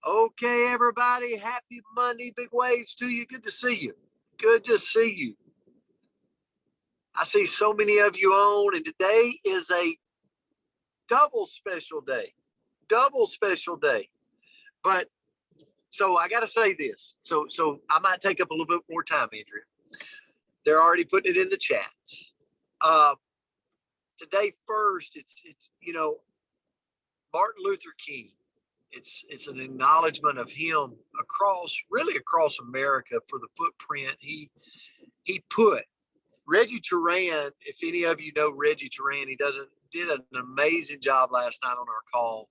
Okay, everybody, happy Monday. Big waves to you. Good to see you. Good to see you. I see so many of you on, and today is a double special day. Double special day. But so I got to say this. So I might take up a little bit more time, Andrea. They're already putting it in the chats. Today first, it's Martin Luther King. It's an acknowledgement of him across America for the footprint he put. Reggie Turan, if any of you know Reggie Turan, he did an amazing job last night on our call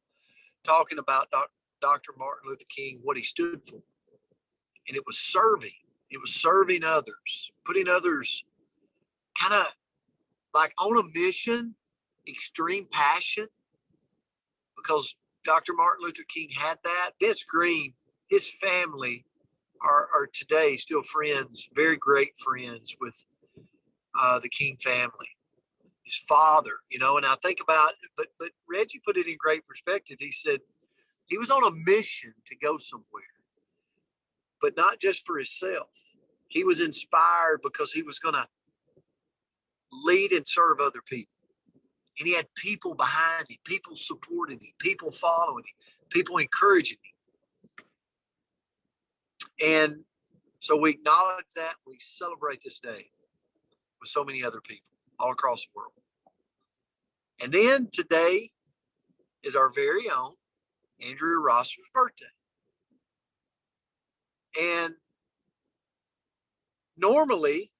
talking about Dr. Martin Luther King, what he stood for. And it was serving. It was serving others, putting others kind of like on a mission, extreme passion, because Dr. Martin Luther King had that. Vince Green, his family are today still friends, very great friends with the King family. His father, and I think about it, but Reggie put it in great perspective. He said he was on a mission to go somewhere, but not just for himself. He was inspired because he was going to lead and serve other people. And he had people behind him, people supporting him, people following him, people encouraging him. And so we acknowledge that. We celebrate this day with so many other people all across the world. And then today is our very own Andrea Rosser's birthday. And normally,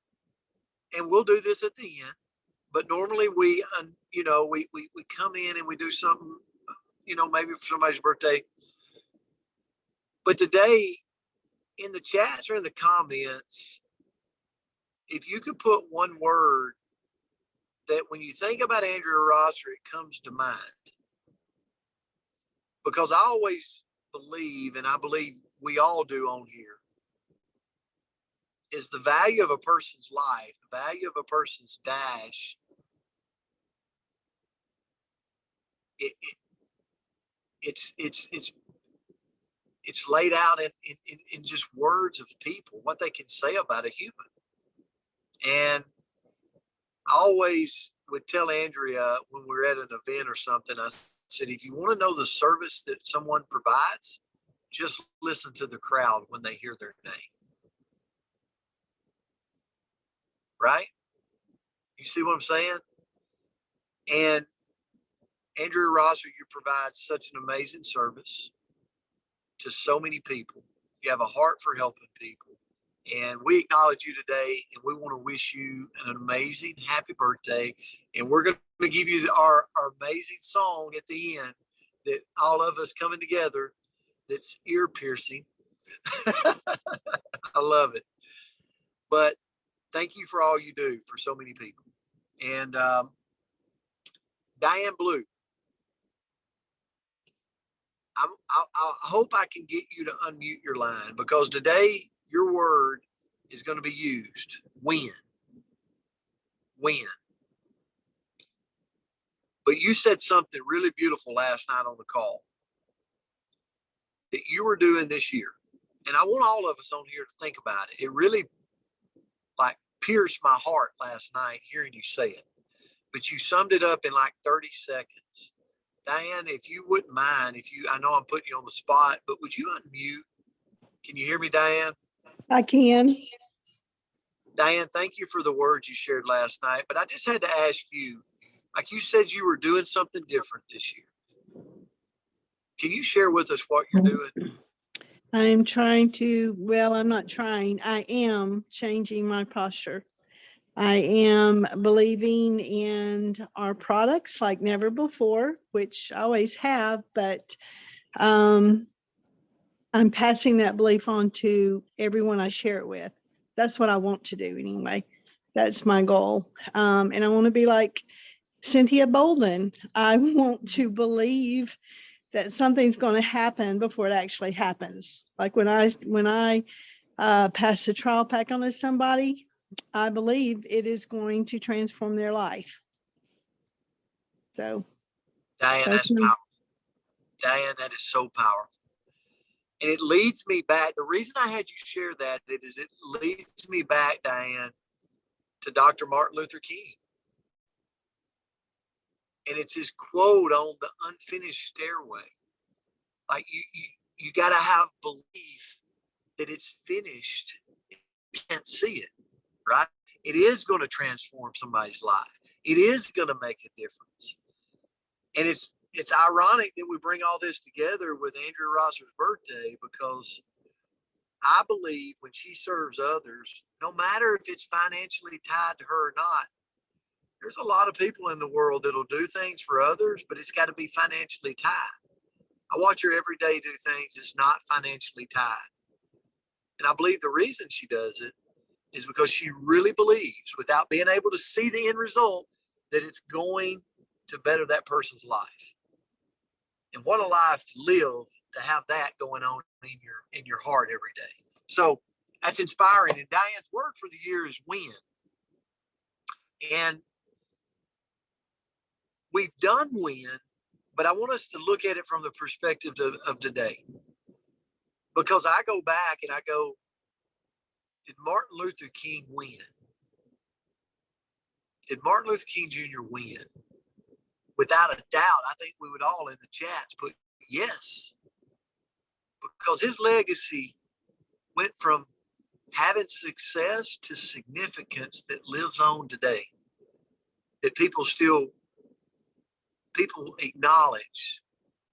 and we'll do this at the end, but normally we come in and we do something, maybe for somebody's birthday. But today, in the chats or in the comments, if you could put one word that when you think about Andrea Rosser, it comes to mind. Because I always believe, and I believe we all do on here, is the value of a person's life, the value of a person's dash. It's laid out in just words of people, what they can say about a human. And I always would tell Andrea when we're at an event or something, I said, if you want to know the service that someone provides, just listen to the crowd when they hear their name. Right? You see what I'm saying? And Andrea Rosser, you provide such an amazing service to so many people. You have a heart for helping people. And we acknowledge you today, and we want to wish you an amazing happy birthday. And we're going to give you our amazing song at the end that all of us coming together that's ear piercing. I love it. But thank you for all you do for so many people. And Diane Blue, I hope I can get you to unmute your line, because today your word is going to be used. When. But you said something really beautiful last night on the call that you were doing this year. And I want all of us on here to think about it. It really pierced my heart last night hearing you say it. But you summed it up in 30 seconds. Diane, if you wouldn't mind, I know I'm putting you on the spot, but would you unmute? Can you hear me, Diane? I can. Diane, thank you for the words you shared last night. But I just had to ask you, like you said, you were doing something different this year. Can you share with us what you're doing? I'm not trying. I am changing my posture. I am believing in our products like never before, which I always have, but I'm passing that belief on to everyone I share it with. That's what I want to do anyway. That's my goal. And I want to be like Cynthia Bolden. I want to believe that something's going to happen before it actually happens. Like when I pass the trial pack on to somebody, I believe it is going to transform their life. So, Diane, that's powerful. Diane, that is so powerful. And it leads me back. The reason I had you share that is it leads me back, Diane, to Dr. Martin Luther King. And it's his quote on the unfinished stairway. Like you got to have belief that it's finished. You can't see it, right? It is going to transform somebody's life. It is going to make a difference. And it's ironic that we bring all this together with Andrea Rosser's birthday, because I believe when she serves others, no matter if it's financially tied to her or not, there's a lot of people in the world that'll do things for others, but it's got to be financially tied. I watch her every day do things that's not financially tied. And I believe the reason she does it is because she really believes, without being able to see the end result, that it's going to better that person's life. And what a life to live, to have that going on in your heart every day. So that's inspiring. And Diane's word for the year is win. And we've done win, but I want us to look at it from the perspective of today. Because I go back and I go, did Martin Luther King win? Did Martin Luther King Jr. win? Without a doubt, I think we would all in the chats put yes. Because his legacy went from having success to significance that lives on today. That people acknowledge.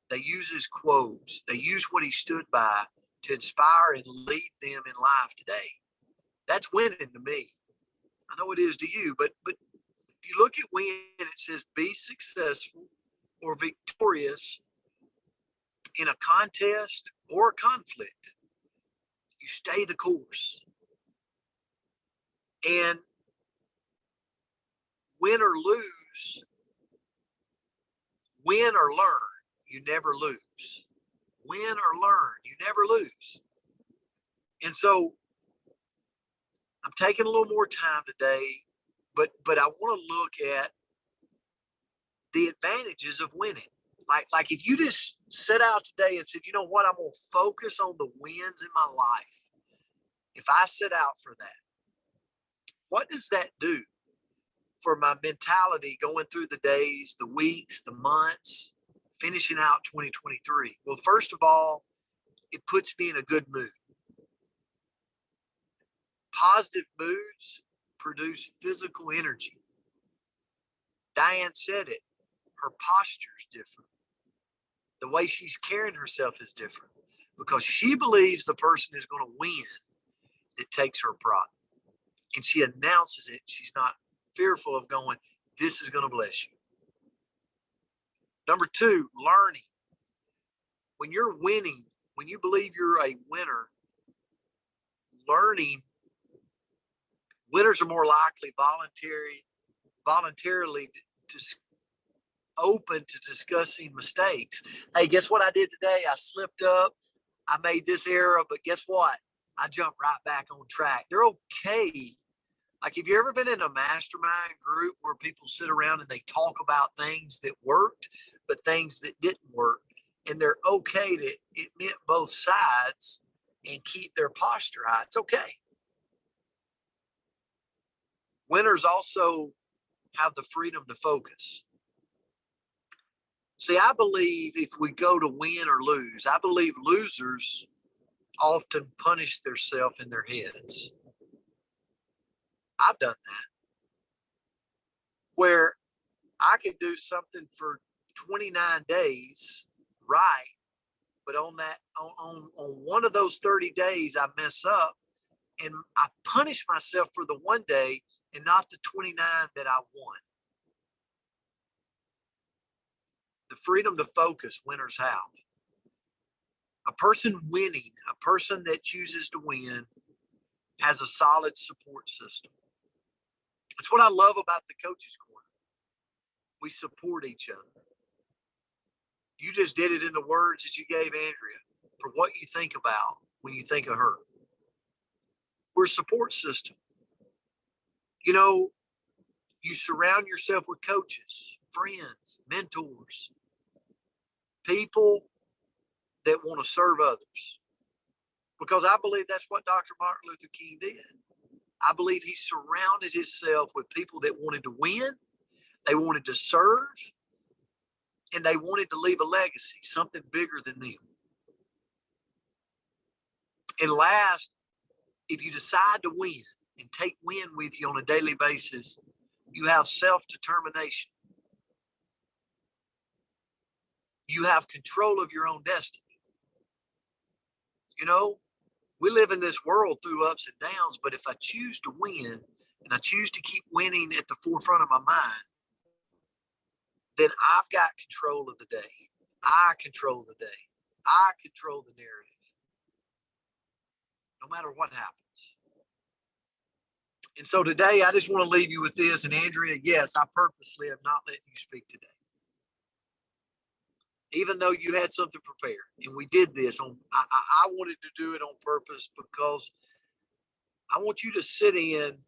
They use his quotes. They use what he stood by to inspire and lead them in life today. That's winning to me. I know it is to you, but if you look at win, it says be successful or victorious in a contest or a conflict. You stay the course. And win or lose, win or learn, you never lose. Win or learn, you never lose. And so I'm taking a little more time today, but I want to look at the advantages of winning. Like if you just set out today and said, you know what, I'm going to focus on the wins in my life. If I set out for that, what does that do for my mentality going through the days, the weeks, the months, finishing out 2023? Well, first of all, it puts me in a good mood. Positive moods produce physical energy. Diane said it. Her posture is different. The way she's carrying herself is different because she believes the person is going to win that takes her product. And she announces it. She's not fearful of going, this is going to bless you. Number two, learning. When you're winning, when you believe you're a winner, learning, winners are more likely voluntarily to open to discussing mistakes. Hey, guess what I did today? I slipped up. I made this error, but guess what? I jumped right back on track. They're okay. Like, have you ever been in a mastermind group where people sit around and they talk about things that worked, but things that didn't work? And they're okay to admit both sides and keep their posture high. It's okay. Winners also have the freedom to focus. See, I believe if we go to win or lose, I believe losers often punish themselves in their heads. I've done that. Where I could do something for 29 days right, but on one of those 30 days I mess up and I punish myself for the one day and not the 29 that I won. The freedom to focus winners have. A person winning, a person that chooses to win, has a solid support system. That's what I love about the Coaches Corner. We support each other. You just did it in the words that you gave Andrea for what you think about when you think of her. We're a support system. You know, you surround yourself with coaches, friends, mentors, people that want to serve others. because I believe that's what Dr. Martin Luther King did. I believe he surrounded himself with people that wanted to win, they wanted to serve, and they wanted to leave a legacy, something bigger than them. And last, if you decide to win and take win with you on a daily basis, you have self-determination. You have control of your own destiny. You know, we live in this world through ups and downs, but if I choose to win and I choose to keep winning at the forefront of my mind, then I've got control of the day. I control the day. I control the narrative. No matter what happens. And so today, I just want to leave you with this. And Andrea, yes, I purposely have not let you speak today. Even though you had something prepared. And we did this on, I wanted to do it on purpose because I want you to sit in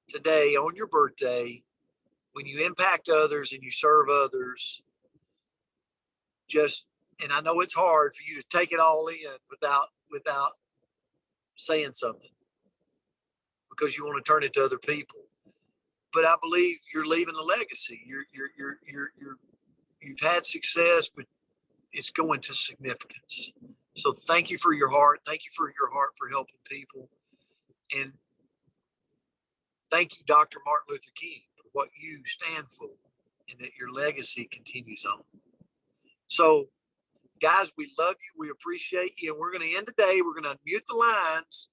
today on your birthday when you impact others and you serve others. And I know it's hard for you to take it all in without saying something, because you want to turn it to other people. But I believe you're leaving a legacy. You've had success, but it's going to significance. So thank you for your heart. Thank you for your heart for helping people. And thank you, Dr. Martin Luther King, for what you stand for and that your legacy continues on. So guys, we love you. We appreciate you. And we're going to end today. We're going to mute the lines.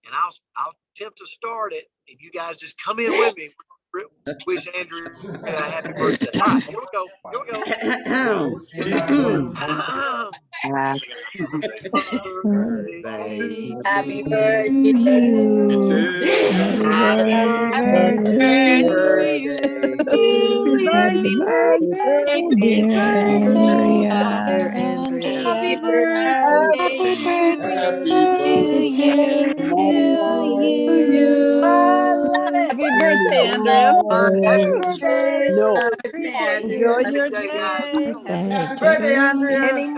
And I'll attempt to start it, and you guys just come in with me. Wish Andrew a happy birthday. All right, here we go. Happy birthday to you. Happy birthday, dear Andrea. Happy birthday to you. Happy birthday, Andrea. Happy birthday. No. Enjoy Enjoy your day, guys. day. Happy birthday, Andrea.